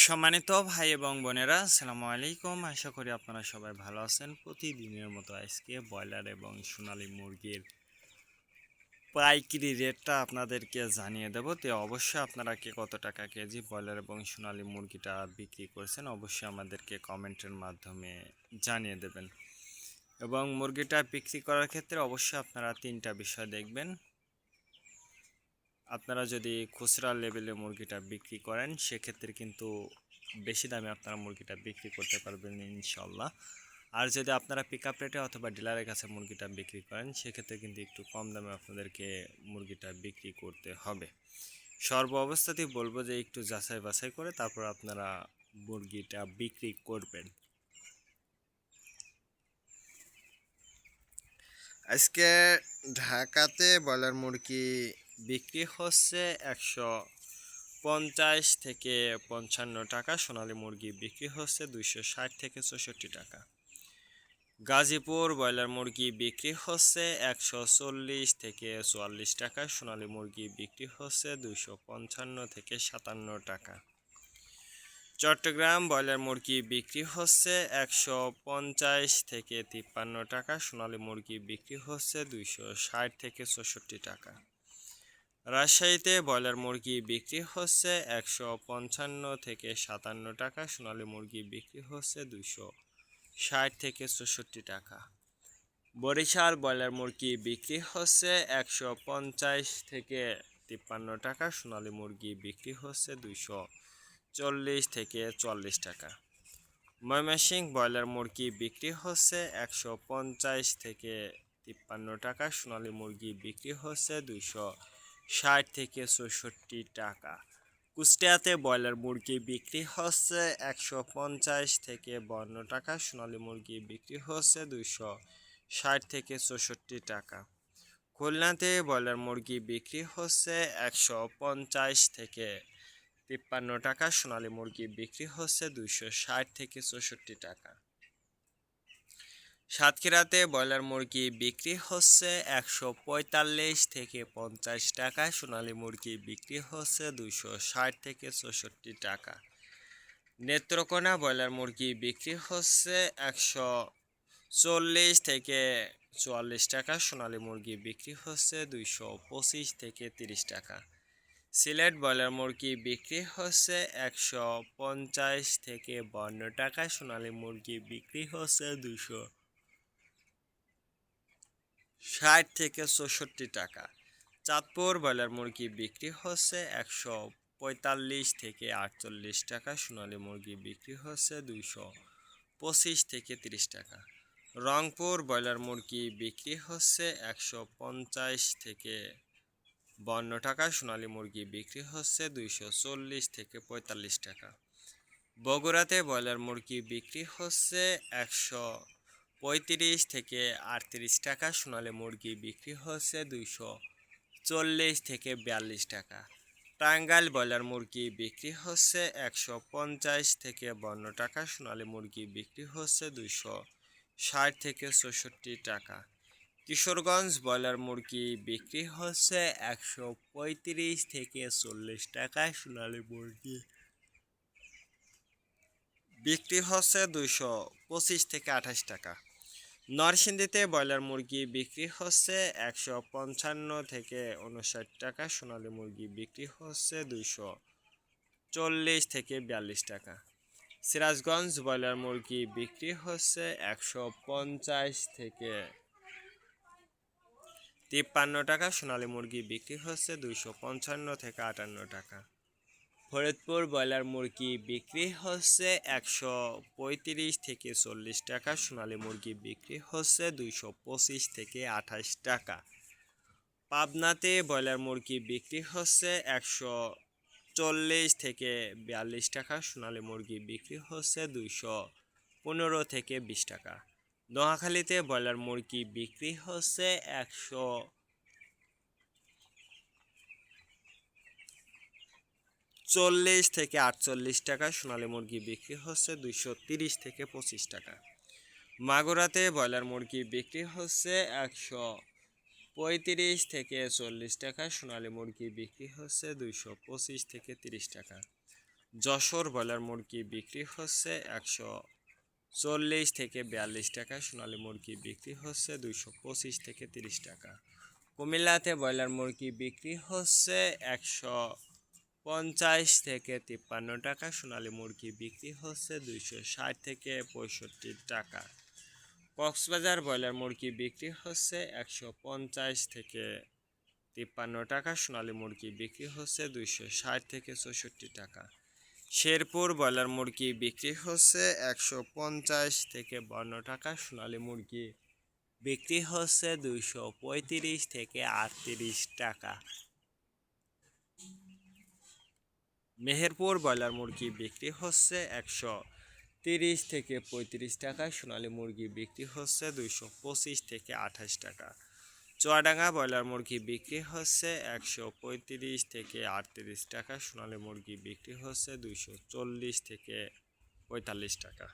সম্মানিত ভাই এবং বোনেরা, আসসালামু আলাইকুম। আশা করি আপনারা সবাই ভালো আছেন। প্রতিদিনের মতো আজকে ব্রয়লার এবং সোনালী মুরগির পাইকারি রেটটা আপনাদেরকে জানিয়ে দেব। তো অবশ্যই আপনারা কে কত টাকা কেজি ব্রয়লার এবং সোনালী মুরগিটা বিক্রি করছেন অবশ্যই আমাদেরকে কমেন্টের মাধ্যমে জানিয়ে দেবেন। এবং মুরগিটা বিক্রি করার ক্ষেত্রে অবশ্যই আপনারা তিনটা বিষয় দেখবেন। আপনারা যদি খুচরা লেভেলে মুরগিটা বিক্রি করেন সেক্ষেত্রে কিন্তু বেশি দামে আপনারা মুরগিটা বিক্রি করতে পারবেন ইনশাল্লাহ। আর যদি আপনারা পিক আপ রেটে অথবা ডিলারের কাছে মুরগিটা বিক্রি করেন সেক্ষেত্রে কিন্তু একটু কম দামে আপনাদেরকে মুরগিটা বিক্রি করতে হবে। সর্ব অবস্থাতেই বলবো যে একটু যাচাই বাছাই করে তারপর আপনারা মুরগিটা বিক্রি করবেন। আজকে ঢাকাতে ব্রয়লার মুরগি বিক্রি হচ্ছে 150 থেকে 55 টাকা। সোনালী মুরগি বিক্রি হচ্ছে 260 থেকে 64 টাকা। গাজীপুর ব্রয়লার মুরগি বিক্রি হচ্ছে 140 থেকে 44 টাকা। সোনালী মুরগি বিক্রি হচ্ছে 255 থেকে 57 টাকা। চট্টগ্রাম ব্রয়লার মুরগি বিক্রি হচ্ছে 150 থেকে 53 টাকা। সোনালী মুরগি বিক্রি হচ্ছে 260 থেকে 64 টাকা। রাজশাহীতে ব্রয়লার মুরগি বিক্রি হচ্ছে 155 থেকে 57 টাকা। সোনালী মুরগি বিক্রি হচ্ছে 260 থেকে 64 টাকা। বরিশাল ব্রয়লার মুরগি বিক্রি হচ্ছে 150 থেকে 53 টাকা। সোনালী মুরগি বিক্রি হচ্ছে 240 থেকে 44 টাকা। ময়মনসিংহ ব্রয়লার মুরগি বিক্রি হচ্ছে 150 থেকে 53 টাকা। সোনালী মুরগি বিক্রি হচ্ছে 260 থেকে 64 টাকা। কুষ্টিয়াতে ব্রয়লার মুরগি বিক্রি হচ্ছে 150 থেকে 52 টাকা। সোনালী মুরগি বিক্রি হচ্ছে 260 থেকে 64 টাকা। খুলনাতে ব্রয়লার মুরগি বিক্রি হচ্ছে 150 থেকে 53 টাকা। সোনালী মুরগি বিক্রি হচ্ছে 260 থেকে 64 টাকা। সাতক্ষীরাতে ব্রয়লার মুরগি বিক্রি হচ্ছে 145 থেকে 50 টাকা। সোনালী মুরগি বিক্রি হচ্ছে 260 থেকে 64 টাকা। নেত্রকোনা ব্রয়লার মুরগি বিক্রি হচ্ছে 140 থেকে 44 টাকা। সোনালী মুরগি বিক্রি হচ্ছে 225 থেকে 30 টাকা। সিলেট ব্রয়লার মুরগি বিক্রি হচ্ছে 150 থেকে 52 টাকা। সোনালী মুরগি বিক্রি হচ্ছে 260 থেকে 64 টাকা। চাঁদপুর ব্রয়লার মুরগি বিক্রি হচ্ছে 145 থেকে 48 টাকা। সোনালী মুরগি বিক্রি হচ্ছে 225 থেকে 30 টাকা। রংপুর ব্রয়লার মুরগি বিক্রি হচ্ছে 150 থেকে 52 টাকা। সোনালী মুরগি বিক্রি হচ্ছে 240 থেকে 45 টাকা। বগুড়াতে ব্রয়লার মুরগি বিক্রি হচ্ছে 135 থেকে 38 টাকা। সোনালী মুরগি বিক্রি হচ্ছে 240 থেকে 42 টাকা। টাঙ্গাইল ব্রয়লার মুরগি বিক্রি হচ্ছে 150 থেকে 52 টাকা। সোনালী মুরগি বিক্রি হচ্ছে 260 থেকে 64 টাকা। কিশোরগঞ্জ ব্রয়লার মুরগি বিক্রি হচ্ছে 135 থেকে 40 টাকা। সোনালী মুরগি বিক্রি হচ্ছে 225 থেকে 28 টাকা। নরসিংদীতে ব্রয়লার মুরগি বিক্রি হচ্ছে 155 থেকে 59 টাকা। সোনালী মুরগি বিক্রি হচ্ছে 240 থেকে 42 টাকা। সিরাজগঞ্জ ব্রয়লার মুরগি বিক্রি হচ্ছে 150 থেকে 53 টাকা। সোনালী মুরগি বিক্রি হচ্ছে 255 থেকে 58 টাকা। ফরিদপুর ব্রয়লার মুরগি বিক্রি হচ্ছে 135 থেকে 40 টাকা। সোনালী মুরগি বিক্রি হচ্ছে 225 থেকে 28 টাকা। পাবনাতে ব্রয়লার মুরগি বিক্রি হচ্ছে 140 থেকে 42 টাকা। সোনালী মুরগি বিক্রি হচ্ছে 215 থেকে 20 টাকা। নোয়াখালীতে ব্রয়লার মুরগি বিক্রি হচ্ছে 140 থেকে 48 টাকা। সোনালী মুরগি বিক্রি হচ্ছে 230 থেকে 25 টাকা। মাগুরাতে ব্রয়লার মুরগি বিক্রি হচ্ছে 135 থেকে 40 টাকা। সোনালী মুরগি বিক্রি হচ্ছে 225 থেকে 30 টাকা। যশোর ব্রয়লার মুরগি বিক্রি হচ্ছে 140 থেকে 42 টাকা, সোনালী মুরগি বিক্রি হচ্ছে 225 থেকে 30 টাকা। কুমিল্লাতে ব্রয়লার মুরগি বিক্রি হচ্ছে 150 থেকে 53 টাকা, সোনালী মুরগি বিক্রি হচ্ছে 260 থেকে 65 টাকা। কক্সবাজার ব্রয়লার মুরগি বিক্রি হচ্ছে 150 থেকে 53 টাকা, সোনালী মুরগি বিক্রি হচ্ছে 260 থেকে 64 টাকা। শেরপুর ব্রয়লার মুরগি বিক্রি হচ্ছে 150 থেকে 52 টাকা, সোনালী মুরগি বিক্রি হচ্ছে 235 থেকে 38 টাকা। মেহেরপুর ব্রয়লার মুরগি বিক্রি হচ্ছে 130 থেকে 35 টাকা, সোনালী মুরগি বিক্রি হচ্ছে 225 থেকে 28 টাকা। চুয়াডাঙ্গা ব্রয়লার মুরগি বিক্রি হচ্ছে 135 থেকে 38 টাকা, সোনালী মুরগি বিক্রি হচ্ছে 240 থেকে 45 টাকা।